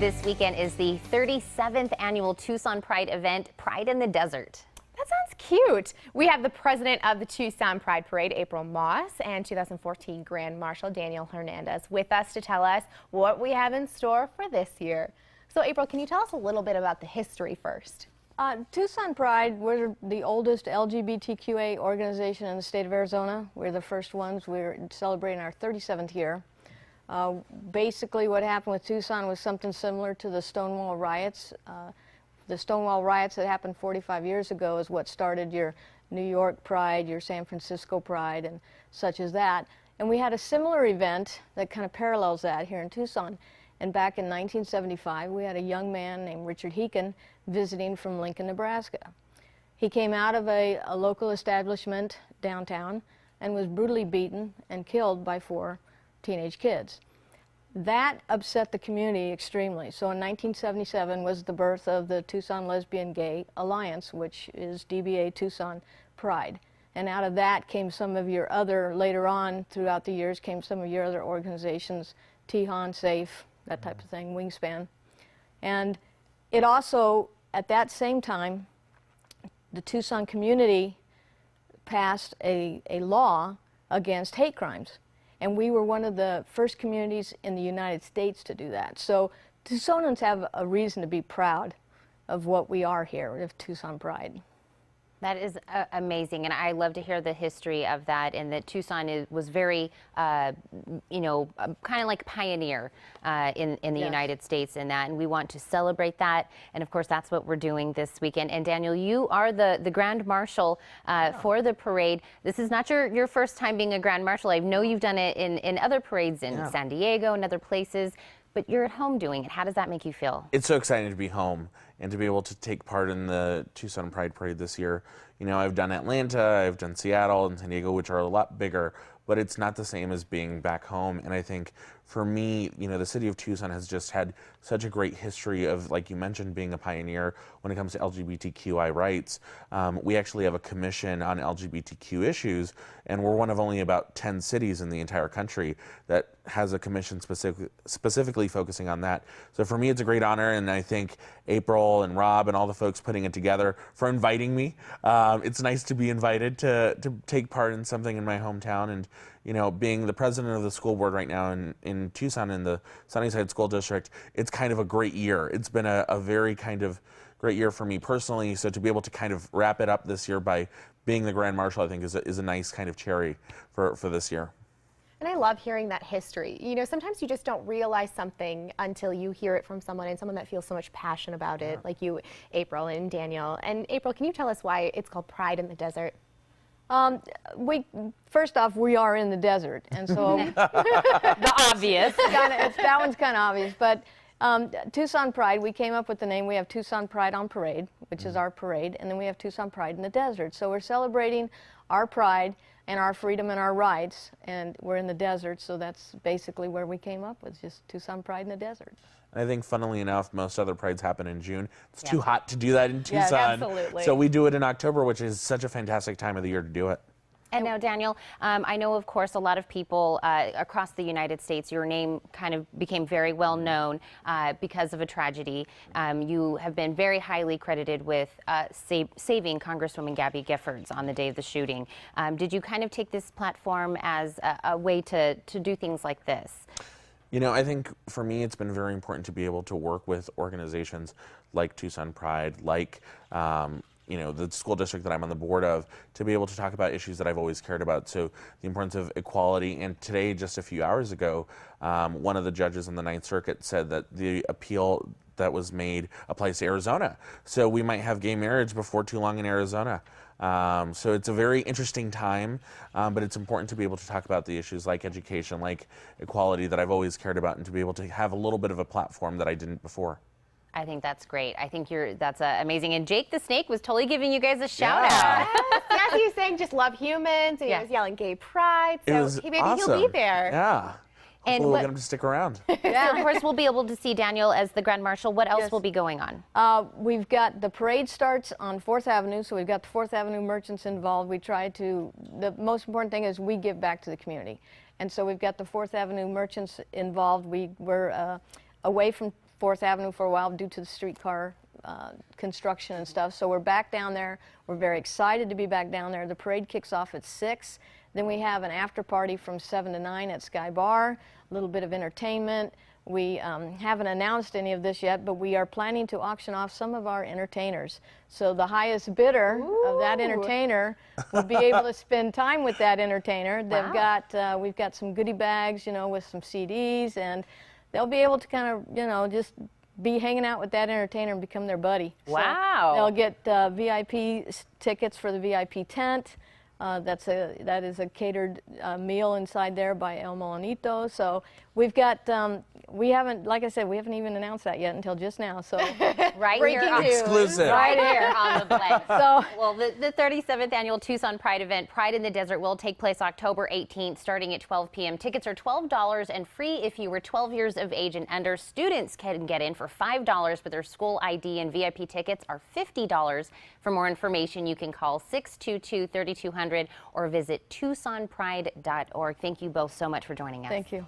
This weekend is the 37th annual Tucson Pride event, Pride in the Desert. That sounds cute. We have the president of the Tucson Pride Parade, April Moss, and 2014 Grand Marshal Daniel Hernandez with us to tell us what we have in store for this year. So April, can you tell us a little bit about the history first? Tucson Pride, we're the oldest LGBTQA organization in the state of Arizona. We're the first ones. We're celebrating our 37th year. Basically what happened with Tucson was something similar to the Stonewall riots. The Stonewall riots that happened 45 years ago is what started your New York Pride, your San Francisco Pride, and such as that. And we had a similar event that kind of parallels that here in Tucson. And back in 1975, we had a young man named Richard Heeken visiting from Lincoln, Nebraska. He came out of a local establishment downtown and was brutally beaten and killed by 4 teenage kids. That upset the community extremely. So in 1977 was the birth of the Tucson Lesbian Gay Alliance, which is DBA Tucson Pride. And out of that came some of your other, later on throughout the years, came some of your other organizations, Tejon, Safe, that type of thing, Wingspan. And it also, at that same time, the Tucson community passed a law against hate crimes. And we were one of the first communities in the United States to do that. So Tucsonans have a reason to be proud of what we are here with Tucson Pride. That is amazing, and I love to hear the history of that, and that Tucson was very, you know, kind of like pioneer in the United States in that, and we want to celebrate that, and of course that's what we're doing this weekend. And Daniel, you are the Grand Marshal for the parade. This is not your first time being a Grand Marshal. I know you've done it in other parades in San Diego and other places, but you're at home doing it. How does that make you feel? It's so exciting to be home and to be able to take part in the Tucson Pride Parade this year. You know, I've done Atlanta, I've done Seattle and San Diego, which are a lot bigger, but it's not the same as being back home. And I think for me, you know, the city of Tucson has just had such a great history of, like you mentioned, being a pioneer when it comes to LGBTQI rights. We actually have a commission on LGBTQ issues, and we're one of only about 10 cities in the entire country that has a commission specifically focusing on that. So for me, it's a great honor, and I thank April and Rob and all the folks putting it together for inviting me. It's nice to be invited to take part in something in my hometown, and you know, being the president of the school board right now in Tucson in the Sunnyside School District, it's kind of a great year. It's been a very kind of great year for me personally, so to be able to kind of wrap it up this year by being the Grand Marshal, I think is a nice kind of cherry for this year. And I love hearing that history. You know, sometimes you just don't realize something until you hear it from someone, and someone that feels so much passion about it, like you, April, and Daniel. And April, can you tell us why it's called Pride in the Desert? First off, we are in the desert, and so The obvious. that one's kind of obvious. But Tucson Pride, we came up with the name. We have Tucson Pride on Parade, which is our parade, and then we have Tucson Pride in the Desert. So we're celebrating our pride and our freedom and our rights, and we're in the desert, so that's basically where we came up with, just Tucson Pride in the Desert. I think, funnily enough, most other prides happen in June. It's too hot to do that in Tucson. Yeah, absolutely. So we do it in October, which is such a fantastic time of the year to do it. And now, Daniel, I know, of course, a lot of people across the United States, your name kind of became very well known because of a tragedy. You have been very highly credited with saving Congresswoman Gabby Giffords on the day of the shooting. Did you kind of take this platform as a way to do things like this? You know, I think for me, it's been very important to be able to work with organizations like Tucson Pride, like, you know, the school district that I'm on the board of, to be able to talk about issues that I've always cared about. So the importance of equality. And today, just a few hours ago, one of the judges on the Ninth Circuit said that the appeal that was made applies to Arizona. So we might have gay marriage before too long in Arizona. So it's a very interesting time, but it's important to be able to talk about the issues like education, like equality that I've always cared about, and to be able to have a little bit of a platform that I didn't before. I think that's great. I think that's amazing. And Jake the Snake was totally giving you guys a shout out. Yes, he was saying just love humans, and he was yelling gay pride, so maybe awesome. he'll be there. Yeah. And we'll get him to stick around. Yeah, of course, we'll be able to see Daniel as the Grand Marshal. What else will be going on? We've got the parade starts on 4th Avenue, so we've got the 4th Avenue merchants involved. We try to, the most important thing is we give back to the community. And so we've got the 4th Avenue merchants involved. We're away from 4th Avenue for a while due to the streetcar construction and stuff. So we're back down there. We're very excited to be back down there. The parade kicks off at 6. Then we have an after party from 7 to 9 at Sky Bar, a little bit of entertainment. We haven't announced any of this yet, but we are planning to auction off some of our entertainers. So the highest bidder of that entertainer will be able to spend time with that entertainer. They've got, we've got some goodie bags, you know, with some CDs, and they'll be able to kind of, you know, just be hanging out with that entertainer and become their buddy. Wow. So they'll get VIP tickets for the VIP tent. That is a catered meal inside there by El Molinito. So we've got, we haven't, like I said, we haven't even announced that yet until just now. So Right here on Exclusive. Right here on the blend. So, well, the 37th annual Tucson Pride event, Pride in the Desert, will take place October 18th, starting at 12 p.m. Tickets are $12 and free if you were 12 years of age and under. Students can get in for $5, but their school ID and VIP tickets are $50. For more information, you can call 622-3200 or visit TucsonPride.org. Thank you both so much for joining us. thank you.